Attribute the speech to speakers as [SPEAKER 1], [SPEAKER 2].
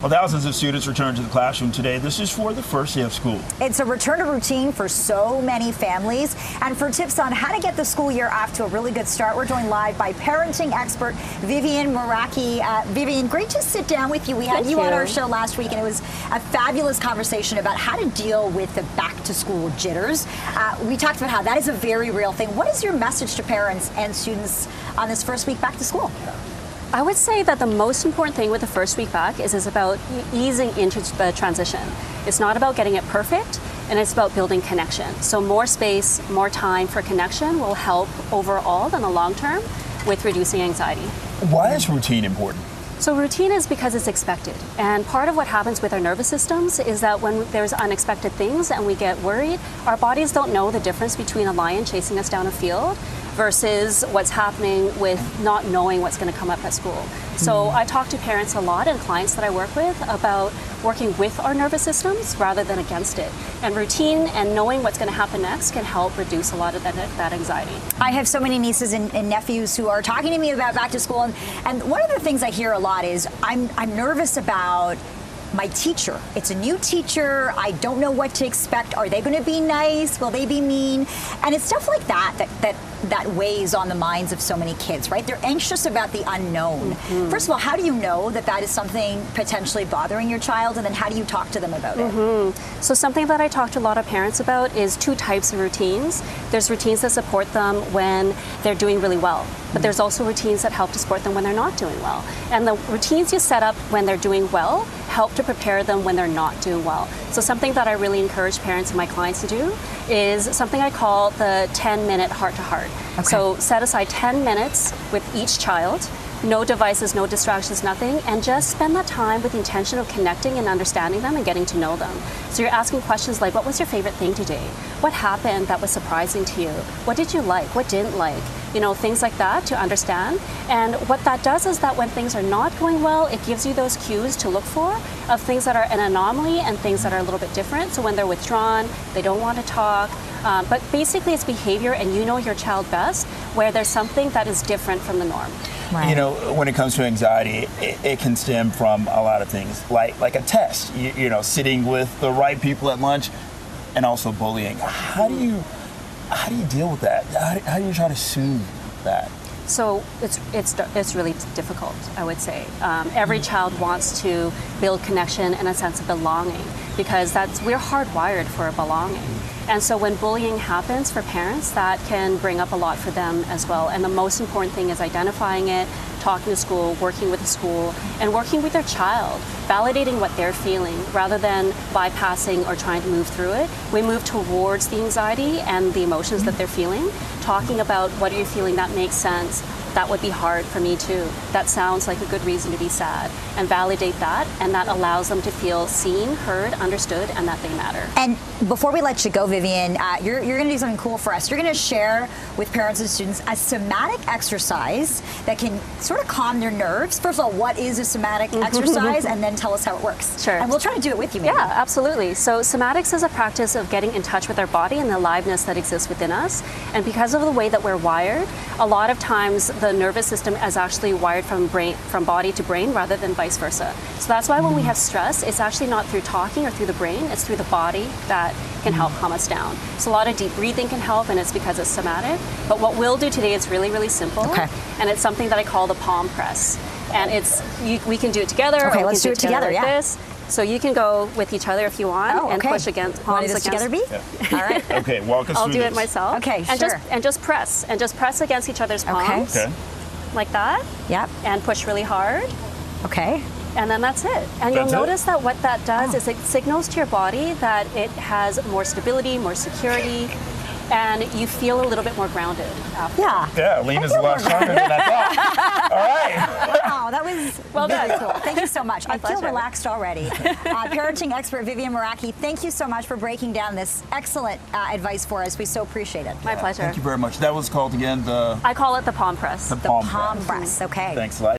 [SPEAKER 1] Well, thousands of students return to the classroom today. This is for the first day of school.
[SPEAKER 2] It's a return to routine for so many families. And for tips on how to get the school year off to a really good start, we're joined live by parenting expert Vivian Meraki. Vivian, great to sit down with you. We had you on our show last week, and it was a fabulous conversation about how to deal with the back-to-school jitters. We talked about how that is a very real thing. What is your message to parents and students on this first week back to school?
[SPEAKER 3] I would say that the most important thing with the first week back is about easing into the transition. It's not about getting it perfect, and it's about building connection. So more space, more time for connection will help overall in the long term with reducing anxiety.
[SPEAKER 1] Why is routine important?
[SPEAKER 3] So routine is because it's expected. And part of what happens with our nervous systems is that when there's unexpected things and we get worried, our bodies don't know the difference between a lion chasing us down a field versus what's happening with not knowing what's going to come up at school. So I talk to parents a lot and clients that I work with about working with our nervous systems rather than against it. And routine and knowing what's going to happen next can help reduce a lot of that anxiety.
[SPEAKER 2] I have so many nieces and nephews who are talking to me about back to school, and one of the things I hear a lot is I'm nervous about my teacher. It's a new teacher. I don't know what to expect. Are they going to be nice? Will they be mean? And it's stuff like that weighs on the minds of so many kids, right? They're anxious about the unknown. First of all, how do you know that is something potentially bothering your child? And then how do you talk to them about it?
[SPEAKER 3] So something that I talk to a lot of parents about is two types of routines. There's routines that support them when they're doing really well, but there's also routines that help to support them when they're not doing well. And the routines you set up when they're doing well help to prepare them when they're not doing well. So something that I really encourage parents and my clients to do is something I call the 10-minute heart-to-heart. Okay. So set aside 10 minutes with each child, no devices, no distractions, nothing, and just spend that time with the intention of connecting and understanding them and getting to know them. So you're asking questions like, what was your favorite thing today? What happened that was surprising to you? What did you like? What didn't like? You know, things like that to understand. And what that does is that when things are not going well, it gives you those cues to look for of things that are an anomaly and things that are a little bit different. So when they're withdrawn, they don't want to talk, but basically it's behavior, and you know your child best, where there's something that is different from the norm.
[SPEAKER 1] Right. You know, when it comes to anxiety, it can stem from a lot of things, like a test, you know, sitting with the right people at lunch, and also bullying. How do you deal with that? How do you try to soothe that?
[SPEAKER 3] So it's really difficult, I would say. Every child wants to build connection and a sense of belonging, because we're hardwired for belonging. And so when bullying happens for parents, that can bring up a lot for them as well. And the most important thing is identifying it, talking to school, working with the school, and working with their child, validating what they're feeling rather than bypassing or trying to move through it. We move towards the anxiety and the emotions that they're feeling, talking about what are you feeling that makes sense. That would be hard for me too. That sounds like a good reason to be sad, and validate that, and that allows them to feel seen, heard, understood, and that they matter.
[SPEAKER 2] And before we let you go, Vivian, you're going to do something cool for us. You're going to share with parents and students a somatic exercise that can sort of calm their nerves. First of all, what is a somatic exercise, and then tell us how it works.
[SPEAKER 3] Sure.
[SPEAKER 2] And we'll try to do it with you, maybe.
[SPEAKER 3] Yeah, absolutely. So somatics is a practice of getting in touch with our body and the aliveness that exists within us. And because of the way that we're wired, a lot of times the nervous system is actually wired from body to brain rather than vice versa. So that's why when we have stress, it's actually not through talking or through the brain, it's through the body that can help calm us down. So a lot of deep breathing can help, and it's because it's somatic. But what we'll do today is really, really simple. Okay. And it's something that I call the palm press. And we can do it together.
[SPEAKER 2] Okay,
[SPEAKER 3] or
[SPEAKER 2] let's do it together,
[SPEAKER 3] like this. So you can go with each other if you want, and push against palms against.
[SPEAKER 2] Together, B? Yeah. All right.
[SPEAKER 1] Okay, walk us through
[SPEAKER 3] I'll do it myself.
[SPEAKER 2] Okay,
[SPEAKER 3] and just press against each other's palms.
[SPEAKER 1] Okay.
[SPEAKER 3] Like that.
[SPEAKER 2] Yep.
[SPEAKER 3] And push really hard.
[SPEAKER 2] Okay. And
[SPEAKER 3] then that's it. And you'll notice that what that does is it signals to your body that it has more stability, more security, and you feel a little bit more grounded after.
[SPEAKER 1] Yeah, Lena's a lot stronger than I thought. All right.
[SPEAKER 2] Wow, that was well done. Cool. Thank you so much. I feel relaxed already. Parenting expert Vivian Meraki, thank you so much for breaking down this excellent advice for us. We so appreciate it.
[SPEAKER 3] My pleasure.
[SPEAKER 1] Thank you very much. That was called again
[SPEAKER 3] I call it the palm press.
[SPEAKER 1] The palm
[SPEAKER 2] press. Okay.
[SPEAKER 1] Thanks a lot.